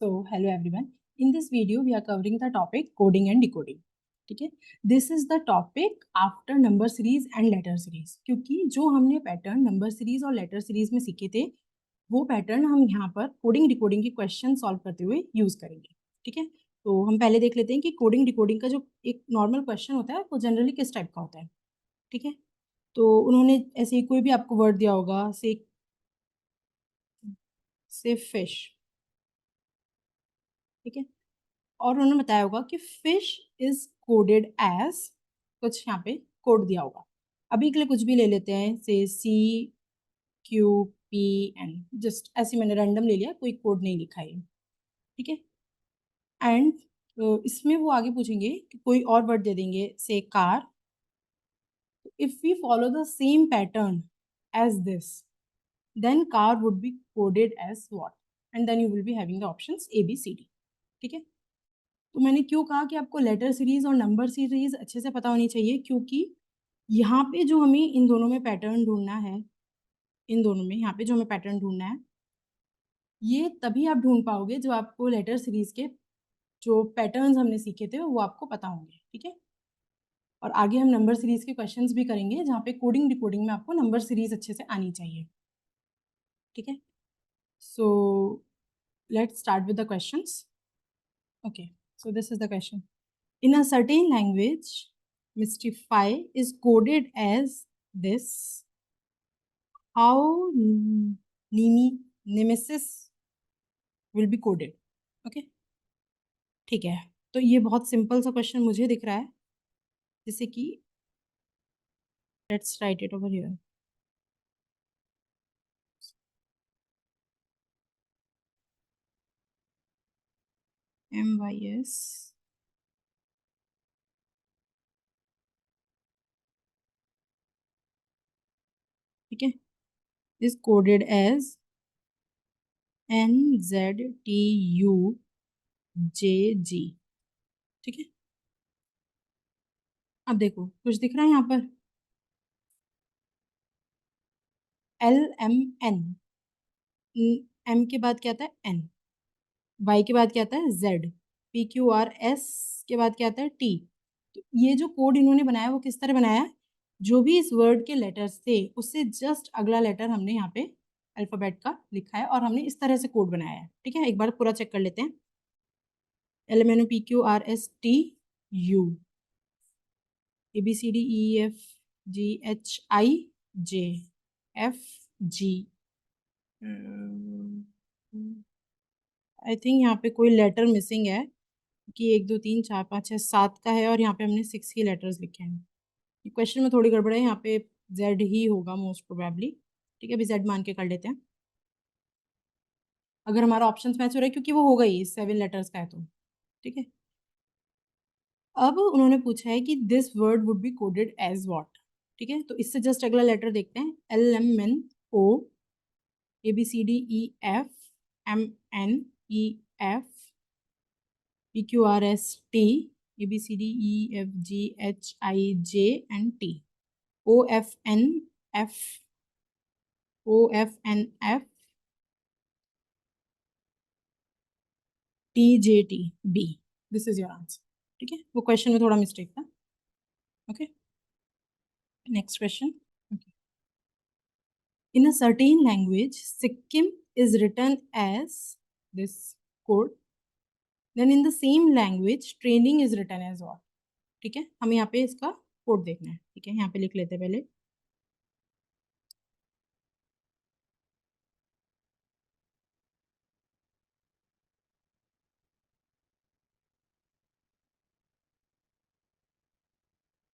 So, hello everyone. In this video, we are covering the topic coding and decoding. ठीक है, this is the topic after number series and later series, क्योंकि जो हमने pattern number series और letter series में सीखे थे वो पैटर्न हम यहाँ पर कोडिंग डिकोडिंग के क्वेश्चन सॉल्व करते हुए यूज करेंगे. ठीक है, तो हम पहले देख लेते हैं कि कोडिंग डिकोडिंग का जो एक नॉर्मल क्वेश्चन होता है वो जनरली किस टाइप का होता है. ठीक है, तो उन्होंने ऐसे ही कोई भी आपको वर्ड दिया होगा, से फिश. ठीक है, और उन्होंने बताया होगा कि फिश इज कोडेड एज, कुछ यहाँ पे कोड दिया होगा. अभी के लिए कुछ भी ले लेते हैं, से CQPN, जस्ट ऐसे मैंने रैंडम ले लिया, कोई कोड नहीं लिखा है. ठीक है, एंड इसमें वो आगे पूछेंगे कि कोई और वर्ड दे देंगे, से car. If we follow the same pattern as this, then car would be coded as what, and then you will be having the options ABCD. ठीक है, तो मैंने क्यों कहा कि आपको लेटर सीरीज और नंबर सीरीज अच्छे से पता होनी चाहिए, क्योंकि यहाँ पे जो हमें इन दोनों में पैटर्न ढूंढना है, इन दोनों में यहाँ पे जो हमें पैटर्न ढूंढना है, ये तभी आप ढूंढ पाओगे जो आपको लेटर सीरीज के जो पैटर्न्स हमने सीखे थे वो आपको पता होंगे. ठीक है, और आगे हम नंबर सीरीज के क्वेश्चंस भी करेंगे जहाँ पे कोडिंग डिकोडिंग में आपको नंबर सीरीज अच्छे से आनी चाहिए. ठीक है, so let's start with the questions. Okay, so this is the question. In a certain language, Mystify is coded as this. How Nemesis will be coded? Okay, ठीक है, तो ये बहुत सिंपल सा क्वेश्चन मुझे दिख रहा है, जैसे कि let's write it over here. MYS ठीक है, is coded as NZTUJG. ठीक है, अब देखो कुछ दिख रहा है यहाँ पर, LMN, M के बाद क्या आता है N, Y के बाद क्या आता है Z, PQRS के बाद क्या आता है T. तो ये जो कोड इन्होंने बनाया वो किस तरह बनाया है, जो भी इस वर्ड के लेटर्स थे उससे जस्ट अगला लेटर हमने यहाँ पे अल्फाबेट का लिखा है और हमने इस तरह से कोड बनाया है. ठीक है, एक बार पूरा चेक कर लेते हैं. LMNOPQRSTU ABCDEFGHIJFG. आई थिंक यहाँ पे कोई लेटर मिसिंग है, कि 1 2 3 4 5 6 7 का है और यहाँ पे हमने 6 ही लेटर्स लिखे हैं. क्वेश्चन में थोड़ी गड़बड़ है, यहाँ पे Z ही होगा मोस्ट प्रोबेबली. ठीक है, अभी Z मान के कर लेते हैं, अगर हमारा ऑप्शंस मैच हो रहा है, क्योंकि वो होगा ही 7 लेटर्स का है तो. ठीक है, अब उन्होंने पूछा है कि this word would be coded as what. ठीक है, तो इससे जस्ट अगला लेटर देखते हैं, LMNO ABCDEFMNEF PQRST ABCDEFGHIJ and T OFNF TJTB. This is your answer. ठीक है, वो क्वेश्चन में थोड़ा मिस्टेक था. Okay, next question. In a certain language, Sikkim is written as this code. Then in the same language, training is written as what? ठीक है, हमें यहाँ पे इसका कोड देखना है. ठीक है, यहाँ पे लिख लेते हैं पहले.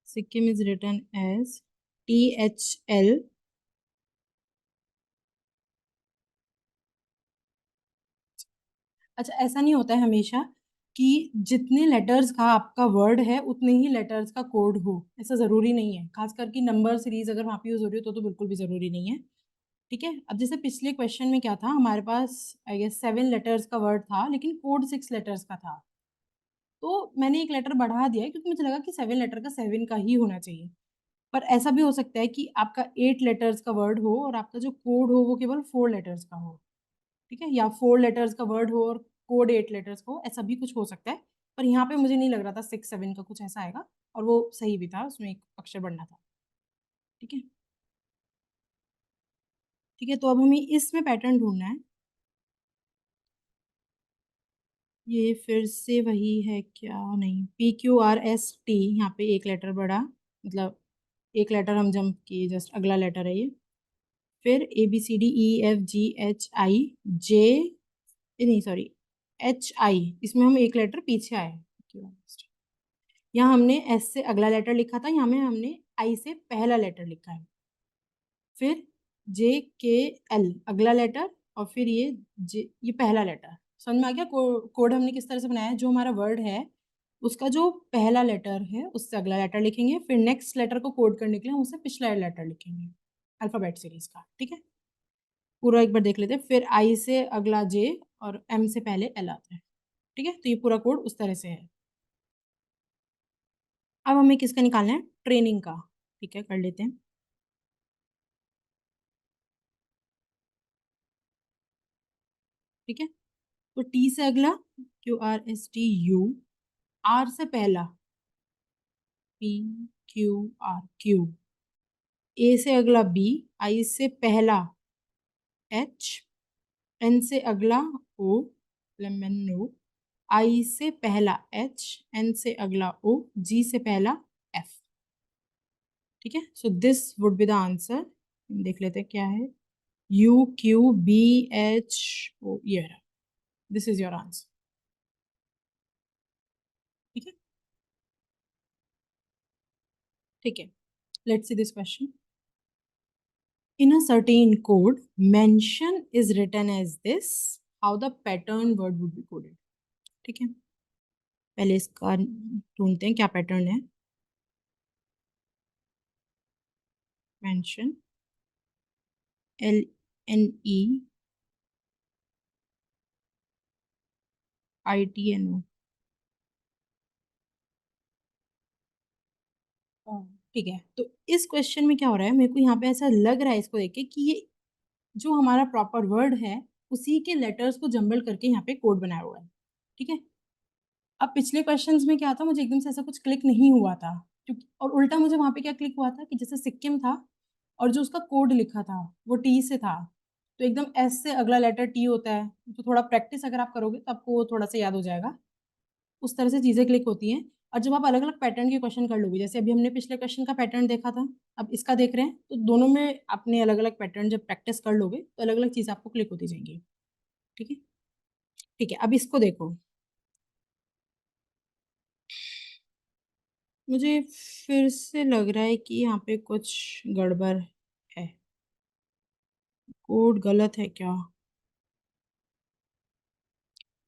Sikkim is written as THL. अच्छा, ऐसा नहीं होता है हमेशा कि जितने लेटर्स का आपका वर्ड है उतने ही लेटर्स का कोड हो, ऐसा जरूरी नहीं है. खास करके नंबर सीरीज अगर वहाँ पे यूज हो रही हो तो बिल्कुल भी जरूरी नहीं है. ठीक है, अब जैसे पिछले क्वेश्चन में क्या था, हमारे पास आई गेस 7 लेटर्स का वर्ड था लेकिन कोड 6 लेटर्स का था, तो मैंने एक लेटर बढ़ा दिया क्योंकि मुझे लगा कि 7 लेटर का 7 का ही होना चाहिए. पर ऐसा भी हो सकता है कि आपका 8 लेटर्स का वर्ड हो और आपका जो कोड हो वो केवल 4 लेटर्स का हो. ठीक है, या 4 लेटर्स का वर्ड हो और कोड 8 लेटर्स को, ऐसा भी कुछ हो सकता है, पर यहाँ पे मुझे नहीं लग रहा था 6 7 का कुछ ऐसा आएगा, और वो सही भी था, उसमें एक अक्षर बढ़ना था। ठीक है, ठीक है, तो अब हमें इसमें पैटर्न ढूंढना है। ये फिर से वही है क्या? नहीं, PQRST, यहाँ पे एक लेटर बढ़ा, मतलब एक लेटर हम जंप किए, जस्ट अगला लेटर है ये। फिर ABCDEFGHI J, नहीं सॉरी, HI, इसमें हम एक लेटर पीछे आए। यहाँ हमने S से अगला लेटर लिखा था, यहाँ में हमने I से पहला लेटर लिखा है। फिर JKL अगला लेटर, और फिर ये पहला लेटर। समझ में आ गया कोड हमने किस तरह से बनाया है? जो हमारा वर्ड है उसका जो पहला लेटर है उससे अगला लेटर लिखेंगे, फिर नेक्स्ट लेटर को कोड करने के लिए हम उससे पिछला लेटर लिखेंगे, अल्फाबेट सीरीज का। ठीक है, पूरा एक बार देख लेते हैं। फिर I से अगला J और M से पहले L आता है। ठीक है, तो ये पूरा कोड उस तरह से है। अब हमें किसका निकालना है? ट्रेनिंग का। ठीक है, कर लेते हैं। ठीक है, तो T से अगला QRSTU, R से पहला PQRQ, A से अगला B, I से पहला H, N से अगला O, लेमन O, I से पहला H, N से अगला O, G से पहला F। ठीक है, so this would be the answer. देख लेते हैं क्या है। UQBHO, ये रहा, दिस इज योर आंसर। ठीक है, ठीक है, let's see this question. In a certain code, mention is written as this. How the pattern word would be coded? ठीक है, पहले इसका ढूंढते हैं क्या पैटर्न है। mention, LNEITNO। ठीक है, तो इस क्वेश्चन में क्या हो रहा है, मेरे को यहाँ पे ऐसा लग रहा है इसको देख के कि ये जो हमारा प्रॉपर वर्ड है उसी के लेटर्स को जंबल करके यहाँ पे कोड बनाया हुआ है। ठीक है, अब पिछले क्वेश्चंस में क्या था, मुझे एकदम से ऐसा कुछ क्लिक नहीं हुआ था, क्योंकि और उल्टा मुझे वहां पे क्या क्लिक हुआ था कि जैसे सिक्किम था और जो उसका कोड लिखा था वो टी से था, तो एकदम एस से अगला लेटर टी होता है, तो थोड़ा प्रैक्टिस अगर आप करोगे तो आपको वो थोड़ा सा याद हो जाएगा। उस तरह से चीजें क्लिक होती हैं। और जब आप अलग अलग पैटर्न के क्वेश्चन कर लोगे, जैसे अभी हमने पिछले क्वेश्चन का पैटर्न देखा था, अब इसका देख रहे हैं, तो दोनों में अपने अलग अलग पैटर्न जब प्रैक्टिस कर लोगे तो अलग अलग चीज आपको क्लिक होती जाएंगी। ठीक है, ठीक है, अब इसको देखो। मुझे फिर से लग रहा है कि यहाँ पे कुछ गड़बड़ है, कोड गलत है क्या?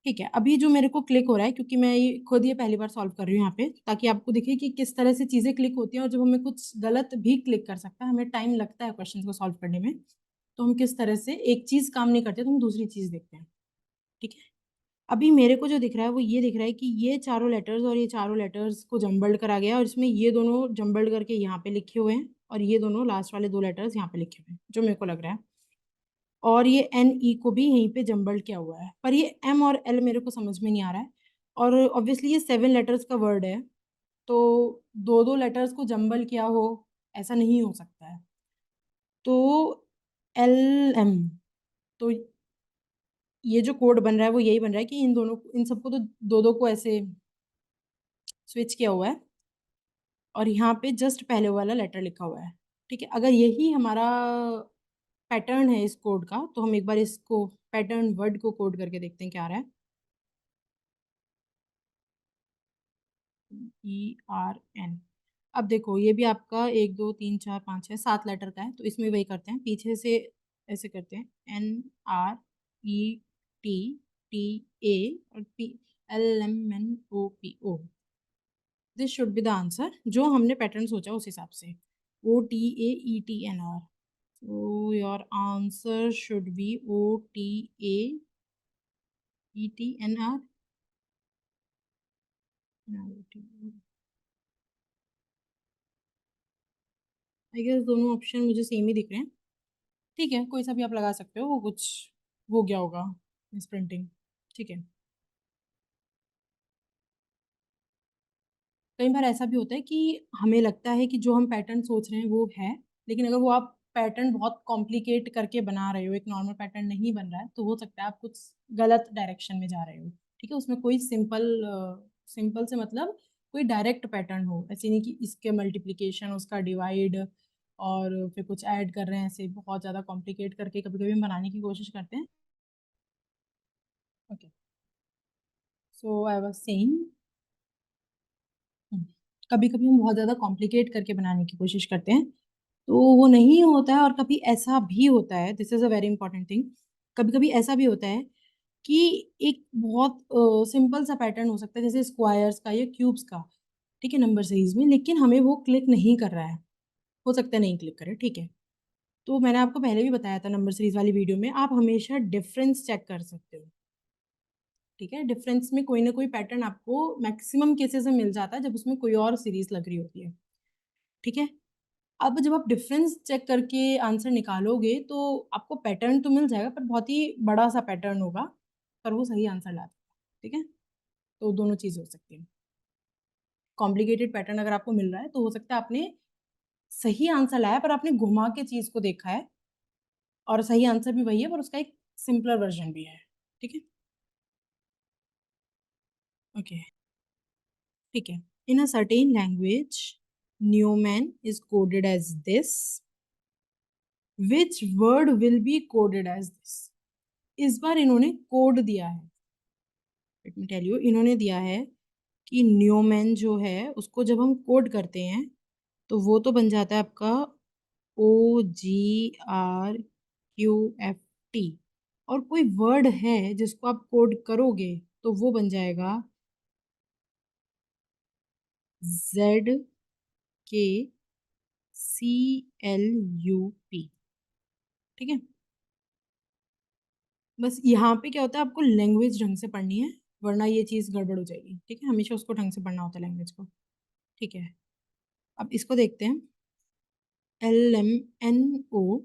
ठीक है, अभी जो मेरे को क्लिक हो रहा है, क्योंकि मैं ये खुद ये पहली बार सॉल्व कर रही हूँ यहाँ पे, ताकि आपको दिखे कि किस तरह से चीजें क्लिक होती हैं, और जब हमें कुछ गलत भी क्लिक कर सकता है, हमें टाइम लगता है क्वेश्चन को सॉल्व करने में, तो हम किस तरह से एक चीज काम नहीं करते तो हम दूसरी चीज देखते हैं। ठीक है, अभी मेरे को जो दिख रहा है वो ये दिख रहा है कि ये चारों लेटर्स और ये चारों लेटर्स को जम्बल्ड करा गया है, और इसमें ये दोनों जम्बल्ड करके यहाँ पे लिखे हुए हैं, और ये दोनों लास्ट वाले दो लेटर्स यहाँ पे लिखे हुए हैं, जो मेरे को लग रहा है। और ये एन ई को भी यहीं पे जम्बल्ड किया हुआ है, पर ये एम और एल मेरे को समझ में नहीं आ रहा है। और ऑब्वियसली ये 7 लेटर्स का वर्ड है, तो दो दो लेटर्स को जम्बल किया हो, ऐसा नहीं हो सकता है। तो एल एम, तो ये जो कोड बन रहा है वो यही बन रहा है कि इन दोनों, इन सबको तो दो दो को ऐसे स्विच किया हुआ है, और यहाँ पे जस्ट पहले वाला लेटर लिखा हुआ है। ठीक है, अगर यही हमारा पैटर्न है इस कोड का, तो हम एक बार इसको पैटर्न वर्ड को कोड करके देखते हैं क्या आ रहा है। ERN। अब देखो, ये भी आपका 1 2 3 4 5 6 7 लेटर का है, तो इसमें वही करते हैं, पीछे से ऐसे करते हैं, NRETTA और PLMNOPO। This should be the answer, जो हमने पैटर्न सोचा उस हिसाब से। OTAETNR, so your answer should be OTAETNR। I guess दोनों ऑप्शन मुझे सेम ही दिख रहे हैं। ठीक है, कोई सा भी आप लगा सकते हो, वो कुछ हो गया होगा मिस प्रिंटिंग। ठीक है, कई बार ऐसा भी होता है कि हमें लगता है कि जो हम पैटर्न सोच रहे हैं वो है, लेकिन अगर वो आप पैटर्न बहुत कॉम्प्लिकेट करके बना रहे हो, एक नॉर्मल पैटर्न नहीं बन रहा है, तो हो सकता है आप कुछ गलत डायरेक्शन में जा रहे हो। ठीक है, उसमें कोई सिंपल से मतलब कोई डायरेक्ट पैटर्न हो, ऐसे नहीं कि इसके मल्टीप्लिकेशन उसका डिवाइड और फिर कुछ ऐड कर रहे हैं, ऐसे बहुत ज़्यादा कॉम्प्लिकेट करके कभी कभी हम बनाने की कोशिश करते हैं। Okay, so I was saying, कभी कभी हम बहुत ज़्यादा कॉम्प्लिकेट करके बनाने की कोशिश करते हैं, तो वो नहीं होता है। और कभी ऐसा भी होता है, this is a very important thing, कभी कभी ऐसा भी होता है कि एक बहुत सिंपल सा पैटर्न हो सकता है, जैसे स्क्वायर्स का या क्यूब्स का, ठीक है, नंबर सीरीज में, लेकिन हमें वो क्लिक नहीं कर रहा है, हो सकता है नहीं क्लिक करे, ठीक है। तो मैंने आपको पहले भी बताया था नंबर सीरीज वाली वीडियो में, आप हमेशा डिफरेंस चेक कर सकते हो। ठीक है, डिफरेंस में कोई ना कोई पैटर्न आपको मैक्सिमम केसेस में मिल जाता है जब उसमें कोई और सीरीज लग रही होती है। ठीक है, अब जब आप डिफरेंस चेक करके आंसर निकालोगे तो आपको पैटर्न तो मिल जाएगा, पर बहुत ही बड़ा सा पैटर्न होगा, पर वो सही आंसर लाता है। ठीक है, तो दोनों चीज़ हो सकती है। कॉम्प्लिकेटेड पैटर्न अगर आपको मिल रहा है तो हो सकता है आपने सही आंसर लाया, पर आपने घुमा के चीज़ को देखा है, और सही आंसर भी वही है, पर उसका एक सिंपलर वर्जन भी है। ठीक है, ओके, ठीक है। In a certain language Newman is coded as this, which word will be coded as this. इस बार इन्होंने कोड दिया है, लेट मी टेल यू, इन्होंने दिया है कि न्यूमैन जो है उसको जब हम कोड करते हैं तो वो तो बन जाता है आपका OGRQFT, और कोई वर्ड है जिसको आप कोड करोगे तो वो बन जाएगा ZKCLUP। ठीक है, बस यहाँ पे क्या होता है, आपको लैंग्वेज ढंग से पढ़नी है, वरना ये चीज़ गड़बड़ हो जाएगी। ठीक है, हमेशा उसको ढंग से पढ़ना होता है लैंग्वेज को। ठीक है, अब इसको देखते हैं। LMNO,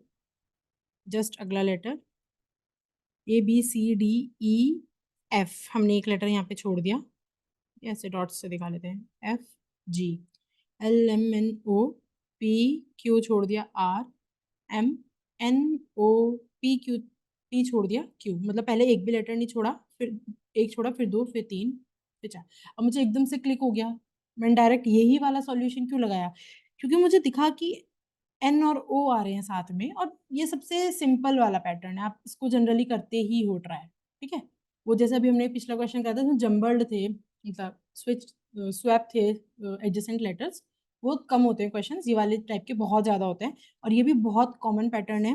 जस्ट अगला लेटर ABCDEF, हमने एक लेटर यहाँ पे छोड़ दिया, ऐसे डॉट्स से दिखा लेते हैं, FG, LMNO, P Q छोड़ दिया, RMNO, P छोड़ दिया, Q, मतलब पहले एक भी लेटर नहीं छोड़ा, फिर एक छोड़ा, फिर दो, फिर तीन, फिर चार। अब मुझे एकदम से क्लिक हो गया, मैंने डायरेक्ट यही वाला सॉल्यूशन क्यों लगाया, क्योंकि मुझे दिखा कि N और O आ रहे हैं साथ में, और ये सबसे सिंपल वाला पैटर्न है, आप इसको जनरली करते ही हो ट्राई। ठीक है, वो जैसा भी हमने पिछला क्वेश्चन करा था, उसमें जम्बल्ड थे, मतलब स्वैप थे एडजेसेंट लेटर्स, वो कम होते हैं क्वेश्चन, ये वाले टाइप के बहुत ज़्यादा होते हैं। और ये भी बहुत कॉमन पैटर्न है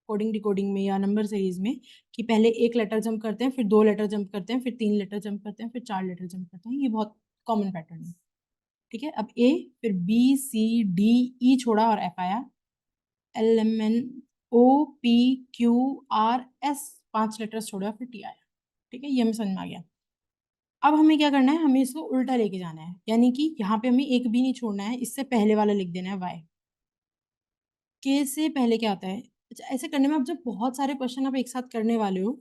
कोडिंग डिकोडिंग में या नंबर सीरीज में, कि पहले एक लेटर जंप करते हैं, फिर दो लेटर जंप करते हैं, फिर तीन लेटर जंप करते हैं, फिर चार लेटर जंप करते हैं, ये बहुत कॉमन पैटर्न है। ठीक है, अब A, फिर BCDE छोड़ा और F आया, LMNOPQRS, 5 लेटर्स छोड़ा, फिर T आया। ठीक है, ये हमें समझ में आ गया। अब हमें क्या करना है, हमें इसको उल्टा लेके जाना है, यानी कि यहाँ पे हमें एक भी नहीं छोड़ना है, इससे पहले वाला लिख देना है Y। K से पहले क्या आता है, अच्छा, ऐसे करने में अब जब बहुत सारे क्वेश्चन आप एक साथ करने वाले हो,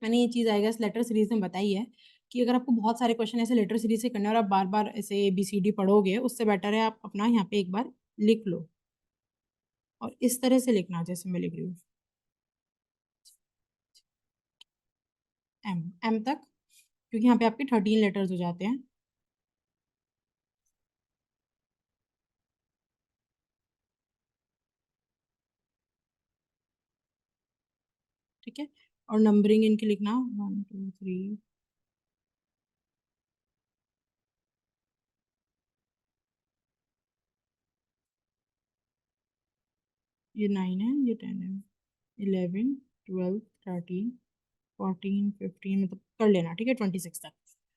मैंने ये चीज़ आई गेस लेटर सीरीज में बताई है, कि अगर आपको बहुत सारे क्वेश्चन ऐसे लेटर सीरीज से करने और आप बार बार ऐसे ABCD पढ़ोगे, उससे बेटर है आप अपना यहाँ पे एक बार लिख लो, और इस तरह से लिखना जैसे मैं लिख रही हूँ, M तक, क्योंकि यहाँ पे आपके 13 लेटर्स हो जाते हैं। ठीक है, और नंबरिंग इनके लिखना 1 2 3, ये 9 है, ये 10 है, 11 12 13 14 15, मतलब कर लेना। ठीक है, 26 तक।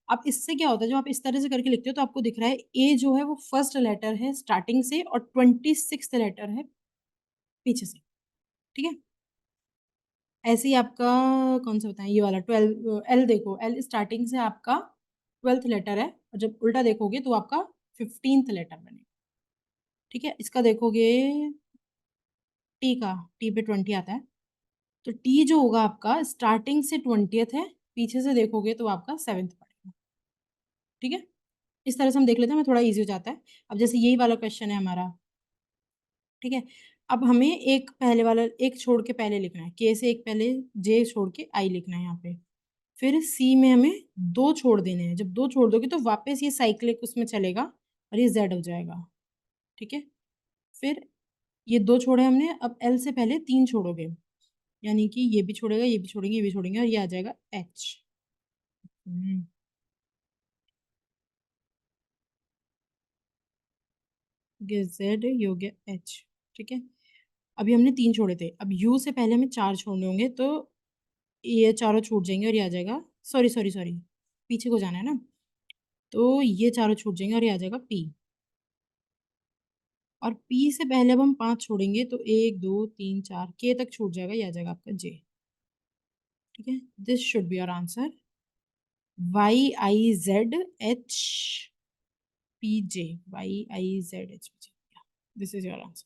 अब इससे क्या होता है, जब आप इस तरह से करके लिखते हो तो आपको दिख रहा है ए जो है वो फर्स्ट लेटर है स्टार्टिंग से, और 26 लेटर है पीछे से। ठीक है, ऐसे ही आपका कौन सा बताएं, ये वाला 12, एल देखो, एल स्टार्टिंग से आपका 12th लेटर है, और जब उल्टा देखोगे तो आपका 15th लेटर बनेगा। ठीक है, इसका देखोगे टी का, टी पे 20 आता है, तो टी जो होगा आपका स्टार्टिंग से 20th है, पीछे से देखोगे तो आपका 7th पड़ेगा। ठीक है, इस तरह से हम देख लेते हैं, हमें थोड़ा ईज़ी हो जाता है। अब जैसे यही वाला क्वेश्चन है हमारा, ठीक है? अब हमें एक पहले वाला एक छोड़ के पहले लिखना है, के से एक पहले जे छोड़ के आई लिखना है यहाँ पे। फिर सी में हमें 2 छोड़ देने हैं, जब 2 छोड़ दोगे तो वापस ये साइक्लिक उसमें चलेगा और ये ज़ेड हो जाएगा, ठीक है? फिर ये 2 छोड़े हमने, अब एल से पहले 3 छोड़ोगे, यानी कि ये भी छोड़ेगा, ये भी छोड़ेंगे, ये भी छोड़ेंगे और ये आ जाएगा एच। हुँ। ये ज़ेड, ये हो गया एच, ठीक है? अभी हमने 3 छोड़े थे, अब यू से पहले हमें 4 छोड़ने होंगे, तो ये चारों छूट जाएँगे और ये आ जाएगा सॉरी, पीछे को जाना है ना, तो ये चारों छूट जाएँगे और ये आ जाएगा पी। और पी से पहले अब हम 5 छोड़ेंगे, तो 1, 2, 3, 4 के तक छूट जाएगा, ये आ जाएगा आपका जे, ठीक है? This should be your answer, YIZHPJ, YIZHPJ, this is your answer,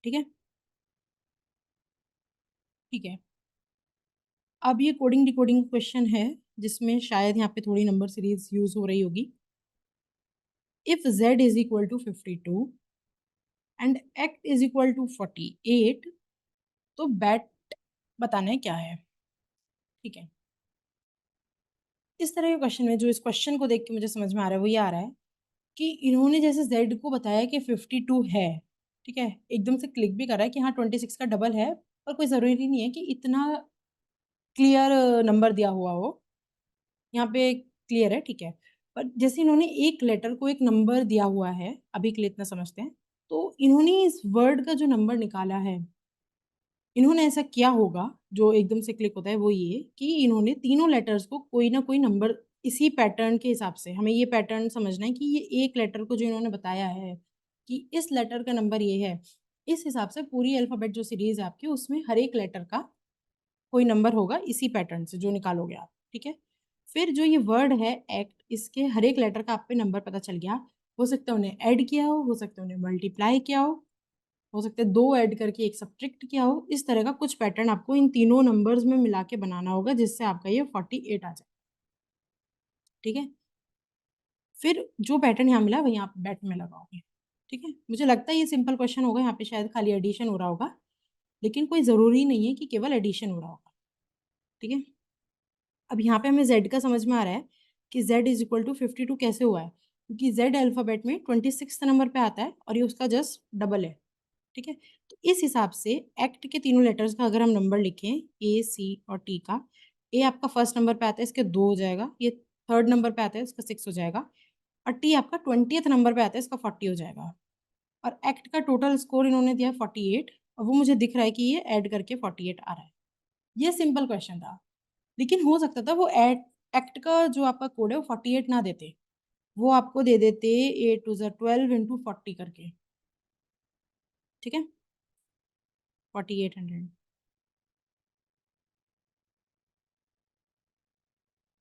ठीक है? ठीक है। अब ये कोडिंग डिकोडिंग क्वेश्चन है, जिसमें शायद यहाँ पे थोड़ी नंबर सीरीज़ यूज़ हो रही होगी। If Z is equal to 52 and X is equal to 48, तो बैट बताना है क्या है, ठीक है? इस तरह के क्वेश्चन में जो इस क्वेश्चन को देख के मुझे समझ में आ रहा है, वो ये आ रहा है कि इन्होंने जैसे Z को बताया कि 52 है, ठीक है? एकदम से क्लिक भी कर रहा है कि हाँ 26 का डबल है, पर कोई ज़रूरी नहीं है कि इतना क्लियर नंबर दिया हुआ हो। यहाँ पे क्लियर है, ठीक है। पर जैसे इन्होंने एक लेटर को एक नंबर दिया हुआ है, अभी के लिए इतना समझते हैं। तो इन्होंने इस वर्ड का जो नंबर निकाला है, इन्होंने ऐसा किया होगा, जो एकदम से क्लिक होता है वो ये कि इन्होंने तीनों लेटर्स को कोई ना कोई नंबर इसी पैटर्न के हिसाब से, हमें ये पैटर्न समझना है कि ये एक लेटर को जो इन्होंने बताया है कि इस लेटर का नंबर ये है, इस हिसाब से पूरी अल्फ़ाबेट जो सीरीज़ है आपकी, उसमें हर एक लेटर का कोई नंबर होगा इसी पैटर्न से जो निकालोगे आप, ठीक है? फिर जो ये वर्ड है एक्ट, इसके हर एक लेटर का आप पे नंबर पता चल गया। हो सकता है उन्हें ऐड किया हो सकता है उन्हें मल्टीप्लाई किया हो सकता है 2 ऐड करके 1 सब्ट्रैक्ट किया हो। इस तरह का कुछ पैटर्न आपको इन तीनों नंबर्स में मिला के बनाना होगा, जिससे आपका ये 48 आ जाए, ठीक है? फिर जो पैटर्न यहाँ मिला वही आप बैट में लगाओगे, ठीक है? मुझे लगता है ये सिंपल क्वेश्चन होगा, यहाँ पे शायद खाली एडिशन हो रहा होगा, लेकिन कोई ज़रूरी नहीं है कि केवल एडिशन हो रहा होगा, ठीक है? अब यहाँ पे हमें Z का समझ में आ रहा है कि Z इज़ इक्वल टू 52 कैसे हुआ है? क्योंकि Z अल्फ़ाबेट में 26th नंबर पे आता है और ये उसका जस्ट डबल है, ठीक है? तो इस हिसाब से एक्ट के तीनों लेटर्स का अगर हम नंबर लिखें A, C और T का, A आपका फर्स्ट नंबर पे आता है, इसके 2 हो जाएगा, ये थर्ड नंबर पे आता है, इसका 6 हो जाएगा और T आपका 20th नंबर पे आता है, इसका 40 हो जाएगा और एक्ट का टोटल स्कोर इन्होंने दिया है 48 और वो मुझे दिख रहा है कि ये ऐड करके 48 आ रहा है। ये सिंपल क्वेश्चन था। लेकिन हो सकता था वो एक्ट का जो आपका कोड है वो 48 ना देते। वो आपको दे देते 8 टू ज़ 12 इंटू 40 करके, ठीक है? 4800,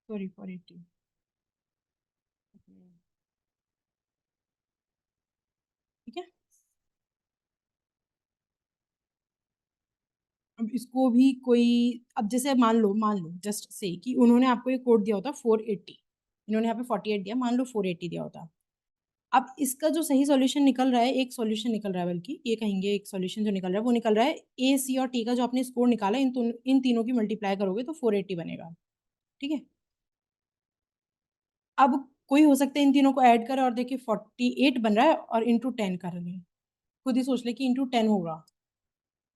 सॉरी 480, ठीक है? अब इसको भी कोई, अब जैसे मान लो जस्ट से कि उन्होंने आपको ये कोड दिया होता 480, इन्होंने यहाँ पे 48 दिया, मान लो 480 दिया होता। अब इसका जो सही सॉल्यूशन निकल रहा है, एक सॉल्यूशन निकल रहा है, बल्कि ये कहेंगे एक सॉल्यूशन जो निकल रहा है वो निकल रहा है ए, सी और टी का जो आपने स्कोर निकाला है, इन तीनों की मल्टीप्लाई करोगे तो 480 बनेगा, ठीक है? अब कोई हो सकता है इन तीनों को ऐड करे और देखिए 48 बन रहा है और इंटू 10 कर ले। खुद ही सोच ले कि इंटू 10 होगा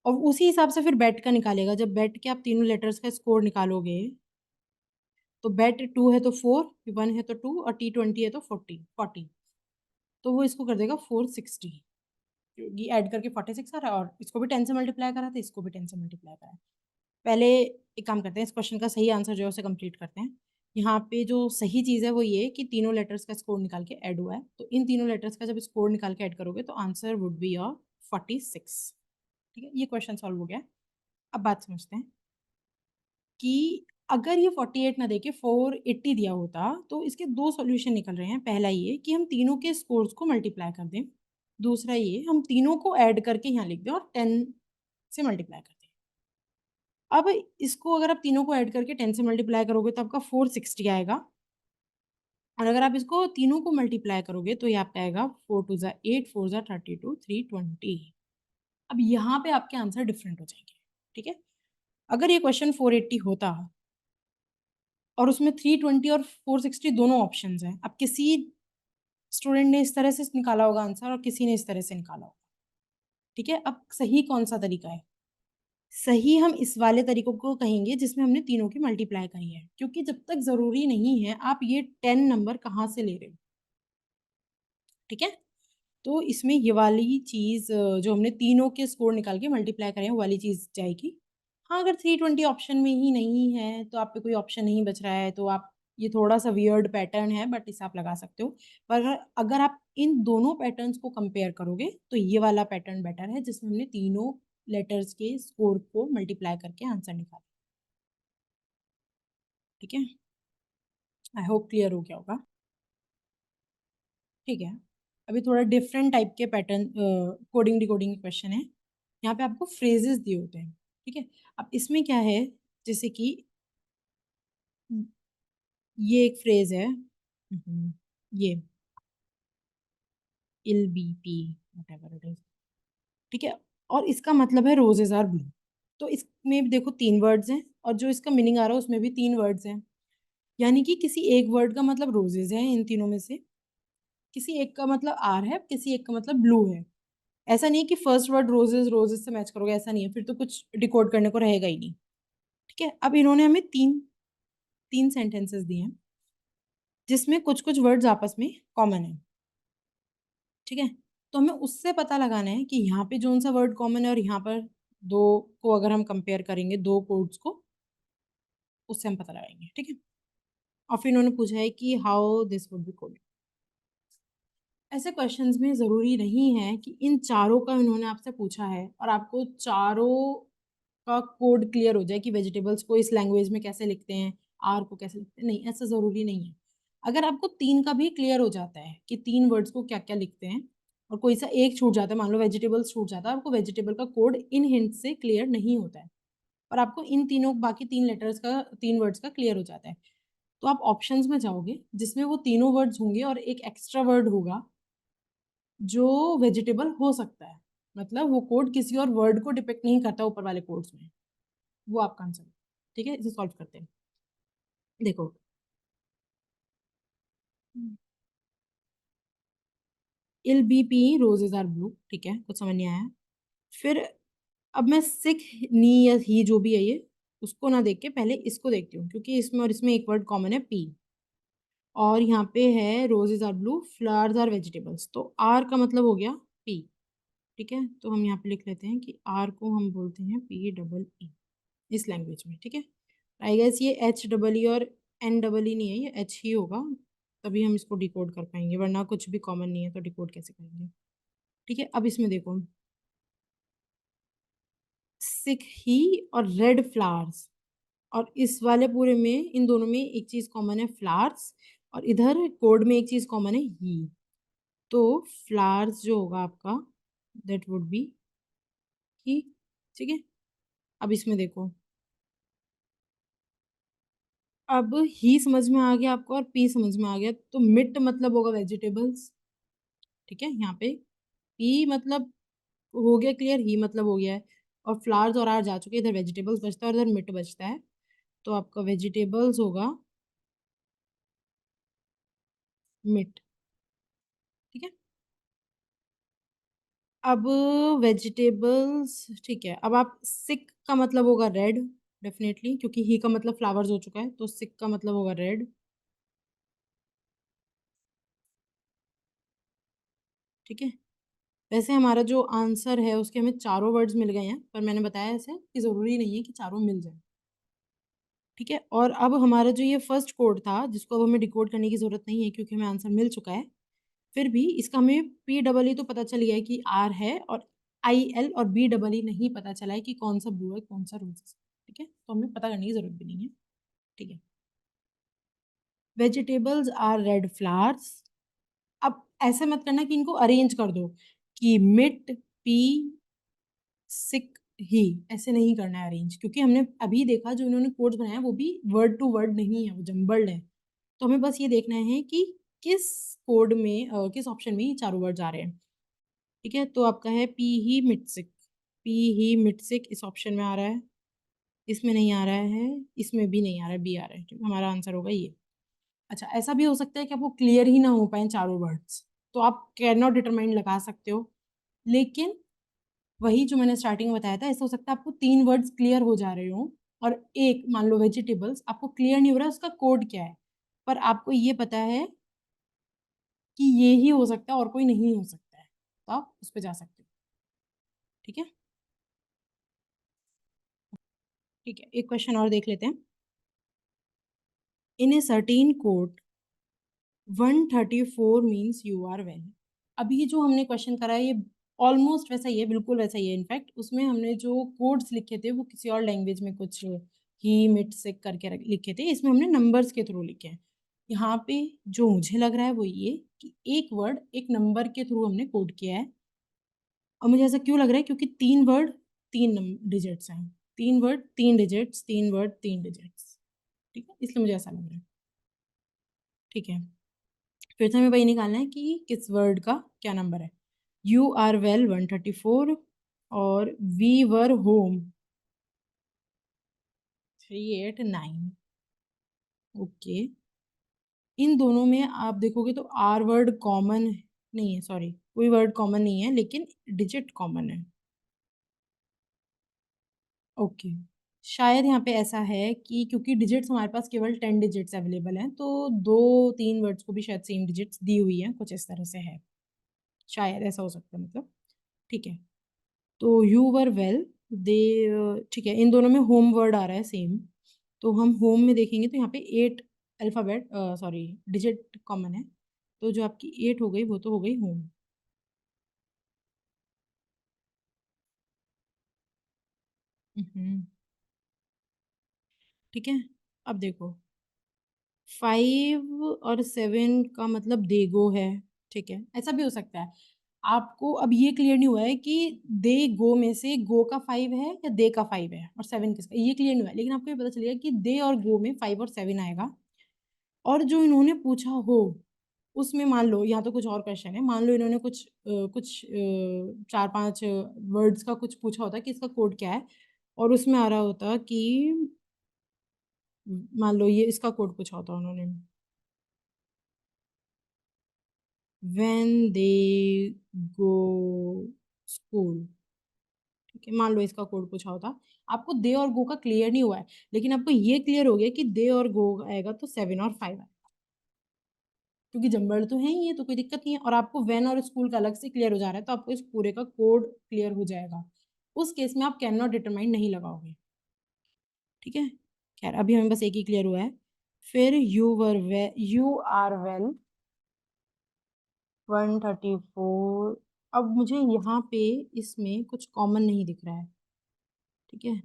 और उसी हिसाब से फिर बेट का निकालेगा। जब बेट के आप तीनों लेटर्स का स्कोर निकालोगे, तो बेट 2 है तो 4, 1 है तो 2 और T20 है तो 40, तो वो इसको कर देगा 460, क्योंकि ऐड करके 46 आ रहा है और इसको भी 10 से मल्टीप्लाई करा था, इसको भी 10 से मल्टीप्लाई करा है। पहले एक काम करते हैं, इस क्वेश्चन का सही आंसर जो है उसे कंप्लीट करते हैं। यहाँ पे जो सही चीज़ है वो ये कि तीनों लेटर्स का स्कोर निकाल के ऐड हुआ है, तो इन तीनों लेटर्स का जब स्कोर निकाल के ऐड करोगे तो आंसर वुड बी योर 46, ठीक है? ये क्वेश्चन सॉल्व हो गया। अब बात समझते हैं कि अगर ये 48 ना देके 480 दिया होता, तो इसके 2 सॉल्यूशन निकल रहे हैं। पहला ये कि हम तीनों के स्कोर्स को मल्टीप्लाई कर दें, दूसरा ये हम तीनों को ऐड करके यहाँ लिख दें और 10 से मल्टीप्लाई कर दें। अब इसको अगर आप तीनों को ऐड करके 10 से मल्टीप्लाई करोगे तो आपका 460 आएगा और अगर आप इसको तीनों को मल्टीप्लाई करोगे तो ये आपका आएगा 4 2 8, 4 32, 320। अब यहाँ पे आपके आंसर डिफरेंट हो जाएंगे, ठीक है। अगर ये क्वेश्चन 480 होता और उसमें 320 और 460 दोनों ऑप्शंस हैं, अब किसी स्टूडेंट ने इस तरह से निकाला होगा आंसर और किसी ने इस तरह से निकाला होगा, ठीक है। अब सही कौन सा तरीका है? सही हम इस वाले तरीकों को कहेंगे जिसमें हमने तीनों की मल्टीप्लाई करी है, क्योंकि जब तक जरूरी नहीं है आप ये 10 नंबर कहाँ से ले रहे हो, ठीक है। तो इसमें ये वाली चीज जो हमने तीनों के स्कोर निकाल के मल्टीप्लाई करें वो वाली चीज जाएगी। हाँ, अगर 320 ऑप्शन में ही नहीं है तो आप पे कोई ऑप्शन नहीं बच रहा है तो आप, ये थोड़ा सा वियर्ड पैटर्न है बट इसे आप लगा सकते हो। पर अगर आप इन दोनों पैटर्न्स को कंपेयर करोगे तो ये वाला पैटर्न बेटर है जिसमें हमने तीनों लेटर्स के स्कोर को मल्टीप्लाई करके आंसर निकाला, ठीक है। आई होप क्लियर हो गया होगा, ठीक है। अभी थोड़ा डिफरेंट टाइप के पैटर्न कोडिंग डिकोडिंग के क्वेश्चन है। यहाँ पे आपको फ्रेजेस दिए होते हैं, ठीक है। अब इसमें क्या है, जैसे कि ये एक फ्रेज है, ये ill be P whatever it is, ठीक है। और इसका मतलब है रोजेज आर ब्लू। तो इसमें भी देखो तीन वर्ड्स हैं और जो इसका मीनिंग आ रहा है उसमें भी तीन वर्ड्स हैं, यानी कि किसी एक वर्ड का मतलब रोजेज है इन तीनों में से, किसी एक का मतलब आर है, किसी एक का मतलब ब्लू है। ऐसा नहीं है कि फर्स्ट वर्ड रोजेज रोजेज से मैच करोगे, ऐसा नहीं है, फिर तो कुछ डिकोड करने को रहेगा ही नहीं, ठीक है। अब इन्होंने हमें तीन तीन सेंटेंसेस दिए हैं जिसमें कुछ कुछ वर्ड्स आपस में कॉमन है, ठीक है। तो हमें उससे पता लगाना है कि यहाँ पे जोन सा वर्ड कॉमन है और यहाँ पर दो को अगर हम कंपेयर करेंगे दो कोड्स को, उससे हम पता लगाएंगे, ठीक है। और फिर इन्होंने पूछा है कि how this would be coded. ऐसे क्वेश्चंस में जरूरी नहीं है कि इन चारों का इन्होंने आपसे पूछा है और आपको चारों का कोड क्लियर हो जाए कि वेजिटेबल्स को इस लैंग्वेज में कैसे लिखते हैं, आर को कैसे लिखते हैं, नहीं, ऐसा जरूरी नहीं है। अगर आपको तीन का भी क्लियर हो जाता है कि तीन वर्ड्स को क्या क्या लिखते हैं और कोई सा एक छूट जाता है, मान लो वेजिटेबल्स छूट जाता है, आपको वेजिटेबल का कोड इन हिंट से क्लियर नहीं होता है और आपको इन तीनों बाकी तीन लेटर्स का, तीन वर्ड्स का क्लियर हो जाता है, तो आप ऑप्शंस में जाओगे जिसमें वो तीनों वर्ड्स होंगे और एक एक्स्ट्रा वर्ड होगा जो वेजिटेबल हो सकता है, मतलब वो कोड किसी और वर्ड को डिपेक्ट नहीं करता ऊपर वाले कोड्स में, वो आपका आंसर है, ठीक है। इसे सॉल्व करते हैं, देखो। Ill be P roses are blue, ठीक है, कुछ समझ नहीं आया। फिर अब मैं सिख नी या ही जो भी है ये, उसको ना देख के पहले इसको देखती हूँ क्योंकि इसमें और इसमें एक वर्ड कॉमन है पी, और यहाँ पे है roses are blue flowers are vegetables, तो आर का मतलब हो गया पी, ठीक है। तो हम यहाँ पे लिख लेते हैं कि आर को हम बोलते हैं पी डबल ई इस लैंग्वेज में, ठीक है। आई गेस ये एच डबल ई और एन डबल ई नहीं है, ये एच ही होगा, तभी हम इसको डिकोड कर पाएंगे, वरना कुछ भी कॉमन नहीं है तो डिकोड कैसे करेंगे, ठीक है। अब इसमें देखो सिक ही और रेड फ्लावर्स, और इस वाले पूरे में इन दोनों में एक चीज कॉमन है फ्लावर्स, और इधर कोड में एक चीज कॉमन है ही, तो फ्लावर्स जो होगा आपका दैट वुड बी ही, ठीक है। अब इसमें देखो, अब ही समझ में आ गया आपको और पी समझ में आ गया, तो मिट मतलब होगा वेजिटेबल्स, ठीक है। यहाँ पे पी मतलब हो गया क्लियर, ही मतलब हो गया है, और फ्लावर्स और आर जा चुके हैं, इधर वेजिटेबल्स बचता है और इधर मिट बचता है, तो आपका वेजिटेबल्स होगा मिट, ठीक है। अब वेजिटेबल्स, ठीक है। अब आप सिक का मतलब होगा रेड, डेफिनेटली, क्योंकि ही का मतलब फ्लावर्स हो चुका है, तो सिक का मतलब होगा रेड, ठीक है। वैसे हमारा जो आंसर है उसके हमें चारों वर्ड्स मिल गए हैं, पर मैंने बताया ऐसे कि जरूरी नहीं है कि चारों मिल जाए, ठीक है। और अब हमारा जो ये फर्स्ट कोड था जिसको अब हमें डिकोड करने की जरूरत नहीं है क्योंकि हमें आंसर मिल चुका है, फिर भी इसका हमें पी डबल ई तो पता चल गया है कि आर है, और आई एल और बी डबल ई नहीं पता चला है कि कौन सा ब्लू है कौन सा रोज है, ठीक है। तो हमें पता करने की जरूरत भी नहीं है, ठीक है। वेजिटेबल्स आर रेड फ्लावर्स, अब ऐसे मत करना कि इनको अरेंज कर दो कि मिट पी सिक ही, ऐसे नहीं करना है अरेंज, क्योंकि हमने अभी देखा जो इन्होंने कोड्स बनाया वो भी वर्ड टू वर्ड नहीं है, वो जम्बल्ड है, तो हमें बस ये देखना है कि किस कोड में किस ऑप्शन में ये चारों वर्ड्स आ रहे हैं। ठीक है, तो आपका है पी ही मिटसिक। पी ही मिटसिक इस ऑप्शन में आ रहा है, इसमें नहीं आ रहा है, इसमें भी नहीं आ रहा है, बी आ रहा है। ठीक है, हमारा आंसर होगा ये। अच्छा, ऐसा भी हो सकता है कि आपको क्लियर ही ना हो पाए चारों वर्ड्स, तो आप कैन नॉट डिटरमाइन लगा सकते हो। लेकिन वही जो मैंने स्टार्टिंग में बताया था, ऐसा हो सकता है आपको 3 वर्ड्स क्लियर हो जा रहे हो और एक मान लो वेजिटेबल्स आपको क्लियर नहीं हो रहा है उसका कोड क्या है, पर आपको ये पता है कि ये ही हो सकता है और कोई नहीं हो सकता है, तो आप उस पे जा सकते हो। ठीक है, ठीक है, एक क्वेश्चन और देख लेते हैं। In a certain code 134 means you are well. अभी जो हमने क्वेश्चन करा है ये ऑलमोस्ट वैसा ही है, बिल्कुल वैसा ही है। इनफैक्ट उसमें हमने जो कोड्स लिखे थे वो किसी और लैंग्वेज में कुछ ही मिट से करके लिखे थे, इसमें हमने नंबर्स के थ्रू लिखे हैं। यहाँ पे जो मुझे लग रहा है वो ये कि एक वर्ड एक नंबर के थ्रू हमने कोड किया है। और मुझे ऐसा क्यों लग रहा है, क्योंकि 3 वर्ड 3 डिजिट्स हैं, 3 वर्ड 3 डिजिट्स, 3 वर्ड 3 डिजिट्स। ठीक है, इसलिए मुझे ऐसा लग रहा है। ठीक है, फिर से हमें वही निकालना है कि किस वर्ड का क्या नंबर है। यू आर वेल 134 और वी वर होम 389। ओके, इन दोनों में आप देखोगे तो आर वर्ड कॉमन नहीं है, सॉरी कोई वर्ड कॉमन नहीं है, लेकिन डिजिट कॉमन है। ओके, शायद यहाँ पे ऐसा है कि क्योंकि डिजिट्स हमारे पास केवल 10 डिजिट्स अवेलेबल हैं, तो 2-3 वर्ड्स को भी शायद सेम डिजिट्स दी हुई है, कुछ इस तरह से है। शायद ऐसा हो सकता है, मतलब। ठीक है, तो यू वर वेल दे। ठीक है, इन दोनों में होम वर्ड आ रहा है सेम, तो हम होम में देखेंगे तो यहाँ पे 8 अल्फ़ाबेट सॉरी डिजिट कॉमन है, तो जो आपकी 8 हो गई वो तो हो गई होम। ठीक है, अब देखो 5 और 7 का मतलब देगो है। ठीक है, ऐसा भी हो सकता है। आपको अब ये क्लियर नहीं हुआ है कि दे गो में से गो का 5 है या दे का 5 है और 7 किसका, ये क्लियर नहीं हुआ है, लेकिन आपको ये पता चलेगा कि दे और गो में 5 और 7 आएगा। और जो इन्होंने पूछा हो उसमें मान लो, यहाँ तो कुछ और क्वेश्चन है, मान लो इन्होंने कुछ 4-5 वर्ड्स का कुछ पूछा होता कि इसका कोड क्या है, और उसमें आ रहा होता कि मान लो ये इसका कोड पूछा होता उन्होंने, when they go school। ठीक है, मान लो इसका कोड पूछा होता, आपको दे और गो का क्लियर नहीं हुआ है, लेकिन आपको ये क्लियर हो गया कि दे और गो आएगा तो 7 और 5 आएगा, क्योंकि जंबल तो है ही है, तो कोई दिक्कत नहीं है। और आपको वैन और स्कूल का अलग से क्लियर हो जा रहा है, तो आपको इस पूरे का कोड क्लियर हो जाएगा। उस केस में आप कैन नॉट डिटरमाइन नहीं लगाओगे। ठीक है, खैर अभी हमें बस एक ही क्लियर हुआ है। फिर यू आर वेल 134। अब मुझे यहाँ पे इसमें कुछ कॉमन नहीं दिख रहा है। ठीक है,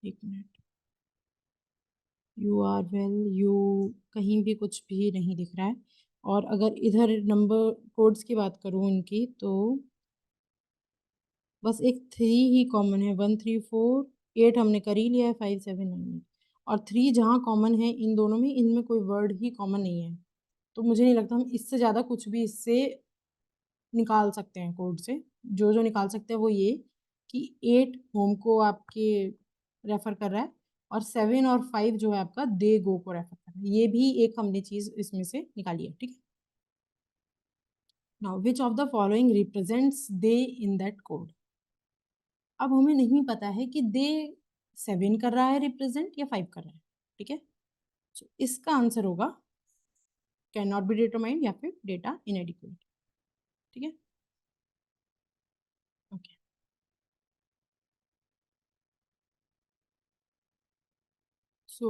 एक minute. You are well, you कहीं भी कुछ भी नहीं दिख रहा है। और अगर इधर नंबर कोड्स की बात करूँ इनकी, तो बस एक 3 ही कॉमन है। 134 8 हमने कर ही लिया है, 5 7 9 और 3 जहाँ कॉमन है इन दोनों में, इनमें कोई वर्ड ही कॉमन नहीं है। तो मुझे नहीं लगता हम इससे ज़्यादा कुछ भी इससे निकाल सकते हैं कोड से। जो जो निकाल सकते हैं वो ये कि 8 होम को आपके रेफर कर रहा है, और 7 और 5 जो है आपका दे गो को रेफर कर रहा है। ये भी एक हमने चीज इसमें से निकाली है। ठीक है, now which of the following represents they in that code. अब हमें नहीं पता है कि दे 7 कर रहा है रिप्रेजेंट या 5 कर रहा है। ठीक है, so इसका आंसर होगा कैन नॉट बी डिटरमाइंड या फिर डेटा इनएडिक्वेट। ठीक है, okay. So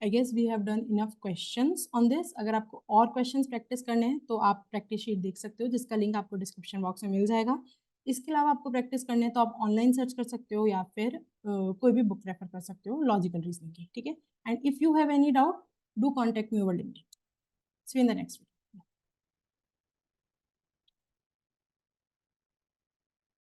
I guess we have done enough questions on this. अगर आपको और क्वेश्चंस प्रैक्टिस करने हैं तो आप प्रैक्टिस शीट देख सकते हो, जिसका लिंक आपको डिस्क्रिप्शन बॉक्स में मिल जाएगा। इसके अलावा आपको प्रैक्टिस करने हैं तो आप ऑनलाइन सर्च कर सकते हो या फिर कोई भी बुक रेफर कर सकते हो लॉजिकल रीजनिंग की। ठीक है, and if you have any doubt do contact me over LinkedIn. See you in the next video.